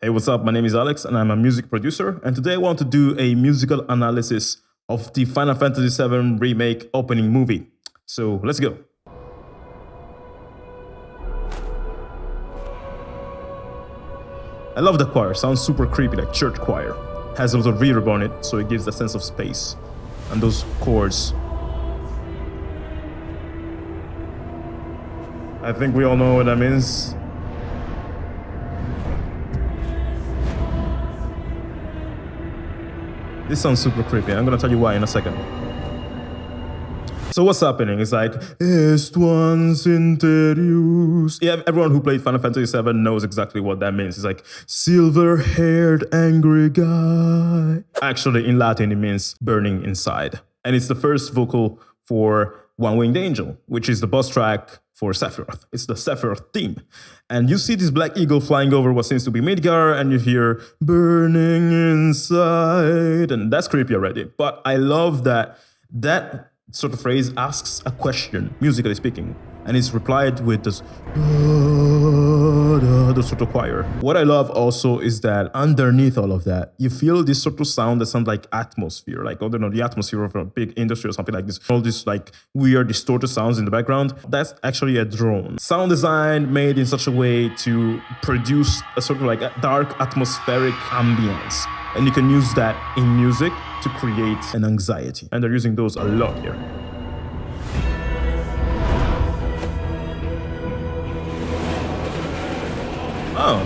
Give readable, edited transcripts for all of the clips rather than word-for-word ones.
Hey, what's up? My name is Alex and I'm a music producer, and today I want to do a musical analysis of the Final Fantasy VII Remake opening movie. So let's go. I love the choir, sounds super creepy, like church choir. Has a lot of reverb on it, so it gives a sense of space. And those chords. I think we all know what that means. This sounds super creepy. I'm gonna tell you why in a second. So what's happening? It's like, Estuans interius. Yeah, everyone who played Final Fantasy VII knows exactly what that means. It's like, silver-haired angry guy. Actually, in Latin, it means burning inside. And it's the first vocal for One Winged Angel, which is the boss track for Sephiroth. It's the Sephiroth theme. And you see this black eagle flying over what seems to be Midgar, and you hear burning inside, and that's creepy already. But I love that sort of phrase asks a question, musically speaking, and it's replied with this sort of choir. What I love also is that underneath all of that, you feel this sort of sound that sounds like atmosphere, like, I don't know, the atmosphere of a big industry or something like this. All these like weird distorted sounds in the background. That's actually a drone. Sound design made in such a way to produce a sort of like a dark atmospheric ambience. And you can use that in music to create an anxiety. And they're using those a lot here. Oh,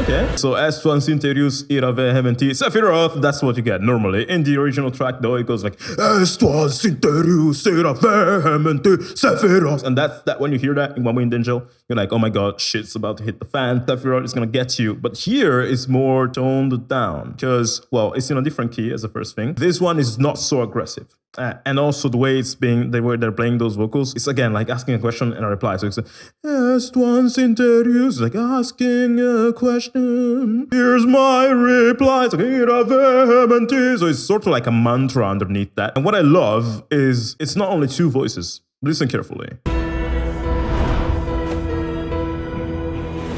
okay. So Estuans interius ira vehementi Sephiroth, that's what you get normally. In the original track, though, it goes like Estuans interius ira vehementi Sephiroth. And that's that when you hear that in One Winged Angel, you're like, oh my god, shit's about to hit the fan. Sephiroth is gonna get you. But here it's more toned down because, well, it's in a different key as the first thing. This one is not so aggressive. And also the way it's being, the way they're playing those vocals, it's again like asking a question and a reply. So it's like, Estuans interius, like asking a question. Here's my reply. It's like, ira vehementi. So it's sort of like a mantra underneath that. And what I love is it's not only two voices. Listen carefully.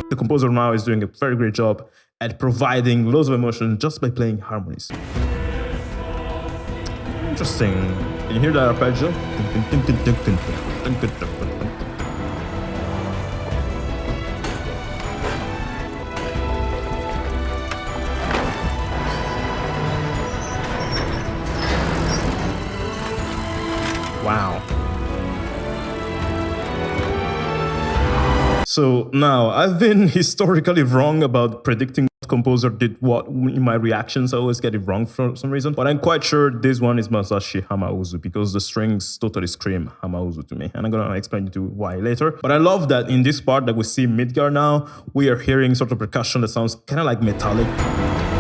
The composer now is doing a very great job at providing loads of emotion just by playing harmonies. Interesting. Can you hear that arpeggio? Wow. So now, I've been historically wrong about predicting what composer did what in my reactions. I always get it wrong for some reason. But I'm quite sure this one is Masashi Hamauzu because the strings totally scream Hamauzu to me. And I'm going to explain to you why later. But I love that in this part that we see Midgar now, we are hearing sort of percussion that sounds kind of like metallic,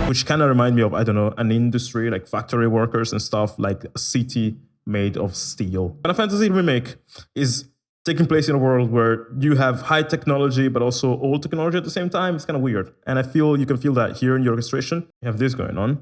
which kind of remind me of, I don't know, an industry like factory workers and stuff, like a city made of steel. Final Fantasy Remake is taking place in a world where you have high technology, but also old technology at the same time. It's kind of weird. And I feel you can feel that here in your orchestration. You have this going on.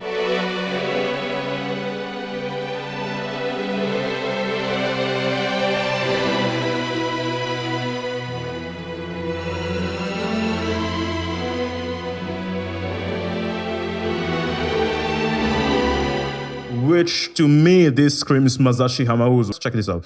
Which to me, this screams Masashi Hamauzu. Check this out.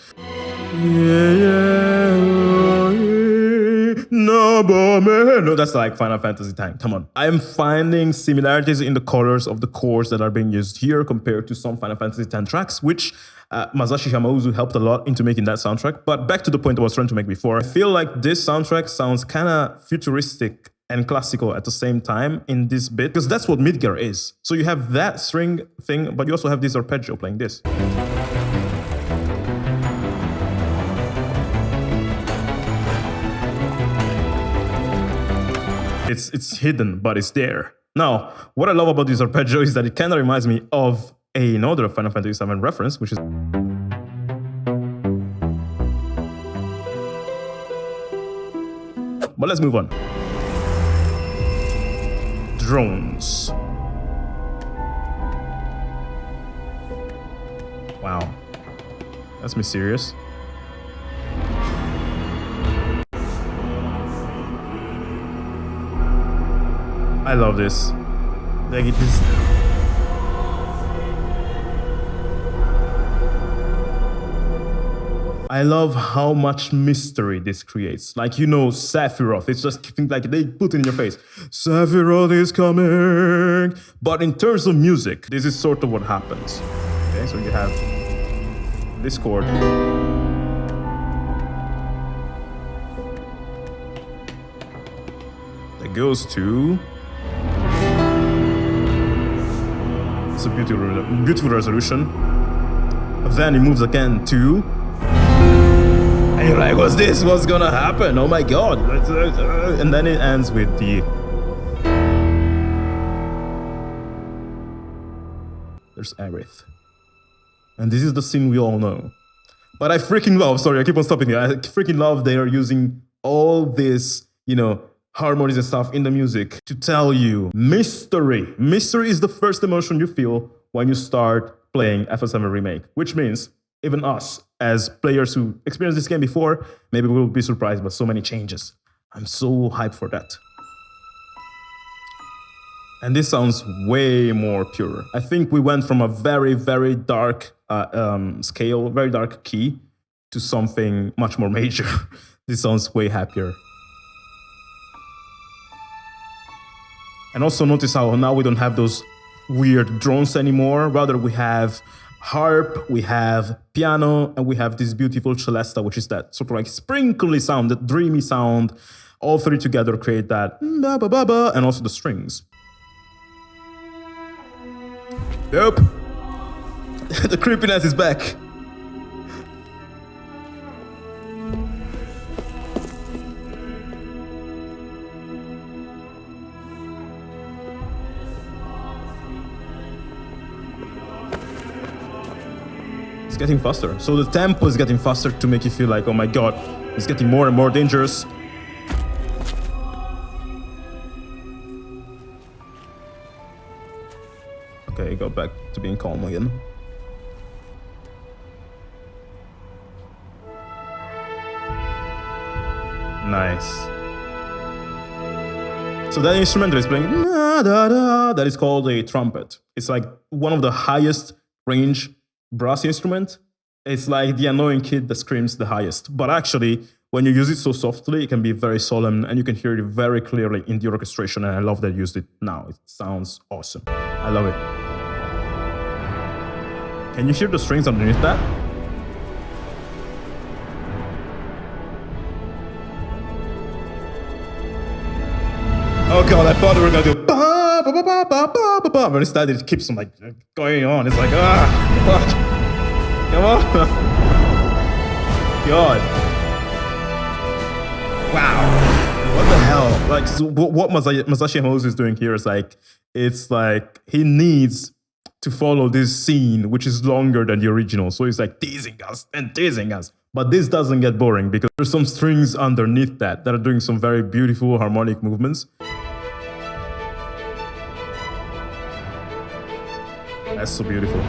No, that's like Final Fantasy X. Come on. I'm finding similarities in the colors of the chords that are being used here compared to some Final Fantasy X tracks, which Masashi Hamauzu helped a lot into making that soundtrack. But back to the point I was trying to make before, I feel like this soundtrack sounds kind of futuristic and classical at the same time in this bit, because that's what Midgar is. So you have that string thing, but you also have this arpeggio playing this. It's hidden, but it's there. Now, what I love about this arpeggio is that it kind of reminds me of another Final Fantasy VII reference, which is... But let's move on. Drones. Wow. That's mysterious. I love this. Like it is. I love how much mystery this creates. Like, you know, Sephiroth, it's just like they put it in your face. Sephiroth is coming. But in terms of music, this is sort of what happens. Okay, so you have this chord. That goes to... It's a beautiful resolution. Then it moves again to... And you're like, what's this? What's gonna happen? Oh my god. And then it ends with the... There's Aerith. And this is the scene we all know. But I freaking love, sorry, I keep on stopping here. I freaking love they are using all this, you know, harmonies and stuff in the music to tell you mystery. Mystery is the first emotion you feel when you start playing FF7 Remake, which means even us, as players who experienced this game before, maybe we'll be surprised by so many changes. I'm so hyped for that. And this sounds way more pure. I think we went from a very, very dark scale, very dark key, to something much more major. This sounds way happier. And also notice how now we don't have those weird drones anymore. Rather, we have harp, we have piano, and we have this beautiful celesta, which is that sort of like sprinkly sound, that dreamy sound. All three together create that ba ba ba ba, and also the strings. Yep. The creepiness is back. It's getting faster. So the tempo is getting faster to make you feel like, oh my god, it's getting more and more dangerous. Okay, go back to being calm again. Nice. So that instrument that is playing, that is called a trumpet. It's like one of the highest range brass instrument. It's like the annoying kid that screams the highest. But actually, when you use it so softly, it can be very solemn and you can hear it very clearly in the orchestration. And I love that I used it now. It sounds awesome. I love it. Can you hear the strings underneath that? Oh god, I thought we were gonna do ba ba ba ba ba ba ba ba, but instead it keeps on like going on. It's like fuck. Come on. God. Wow. What the hell? Like, so what Masashi Hamauzu is doing here is like, it's like he needs to follow this scene, which is longer than the original. So he's like teasing us and teasing us. But this doesn't get boring because there's some strings underneath that are doing some very beautiful harmonic movements. That's so beautiful.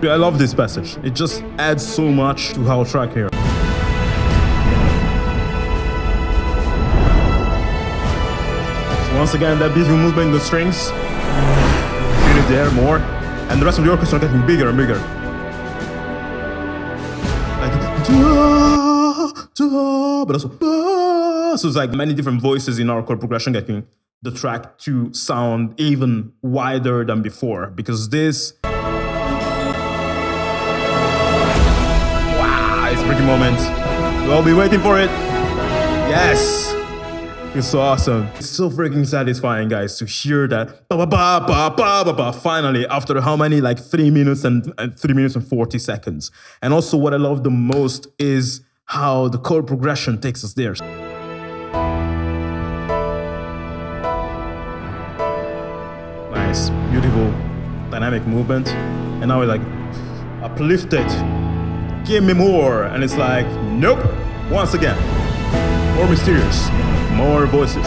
I love this passage. It just adds so much to our track here. So once again, that beautiful movement in the strings. Feel it there more. And the rest of the orchestra getting bigger and bigger. Like, but also, so it's like many different voices in our chord progression getting the track to sound even wider than before. Because this... It's a freaking moment. We'll be waiting for it. Yes. It's so awesome. It's so freaking satisfying, guys, to hear that. Ba, ba, ba, ba, ba, ba, ba, finally, after how many? Like 3 minutes and 3 minutes and 40 seconds. And also what I love the most is how the chord progression takes us there. Nice, beautiful, dynamic movement. And now we're like uplifted. Give me more, and it's like, nope, once again, more mysterious, more voices.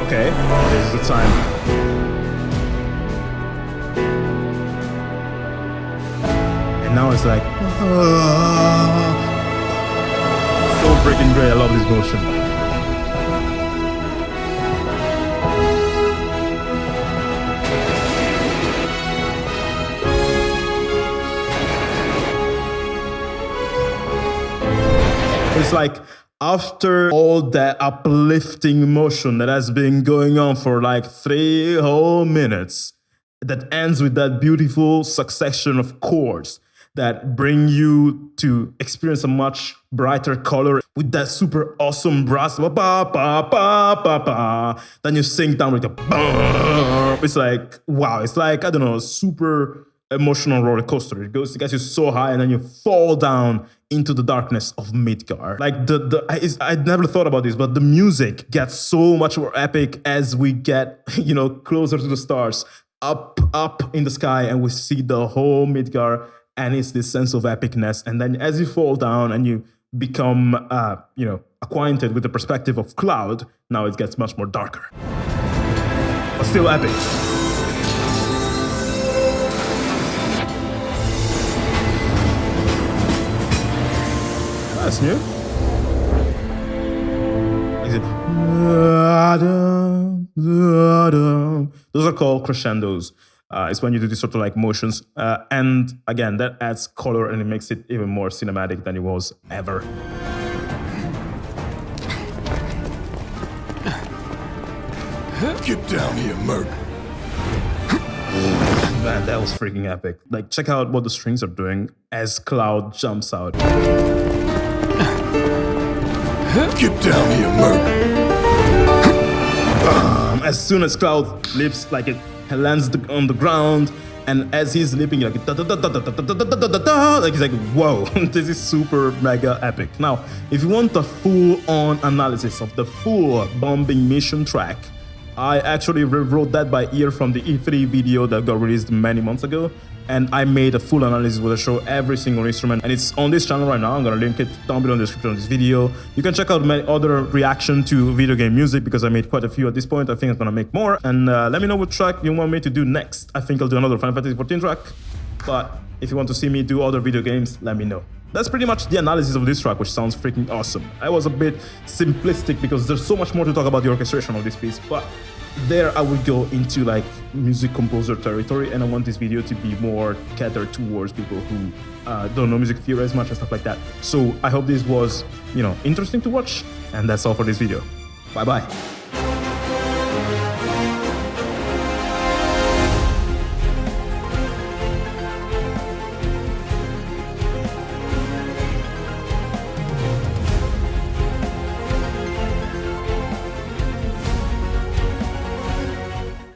Okay, this is the time. And now it's like, great. I love this motion. It's like after all that uplifting emotion that has been going on for like 3 whole minutes, that ends with that beautiful succession of chords that bring you to experience a much brighter color with that super awesome brass. Ba, ba, ba, ba, ba, ba. Then you sink down with the ba. It's like, wow, it's like, I don't know, a super emotional roller coaster. It gets you so high and then you fall down into the darkness of Midgar. Like I never thought about this, but the music gets so much more epic as we get, you know, closer to the stars, up in the sky, and we see the whole Midgar, and it's this sense of epicness. And then as you fall down and you become, you know, acquainted with the perspective of Cloud, now it gets much more darker, but still epic. That's new. Those are called crescendos. It's when you do these sort of like motions. And again, that adds color and it makes it even more cinematic than it was ever. Get down here, Merc. Man, that was freaking epic. Like, check out what the strings are doing as Cloud jumps out. Get down here, Merc. As soon as Cloud leaps, like it lands on the ground, and as he's leaping, like da da da da da da da da da da da, like he's like, whoa, this is super mega epic. Now, if you want the full-on analysis of the full bombing mission track, I actually rewrote that by ear from the E3 video that got released many months ago, and I made a full analysis where I show every single instrument, and it's on this channel right now. I'm gonna link it down below in the description of this video. You can check out my other reaction to video game music because I made quite a few at this point. I think I'm gonna make more, and let me know what track you want me to do next. I think I'll do another Final Fantasy 14 track, but if you want to see me do other video games, let me know. That's pretty much the analysis of this track, which sounds freaking awesome. I was a bit simplistic because there's so much more to talk about the orchestration of this piece, but there I would go into like music composer territory, and I want this video to be more catered towards people who don't know music theory as much and stuff like that. So I hope this was, you know, interesting to watch, and that's all for this video. Bye bye.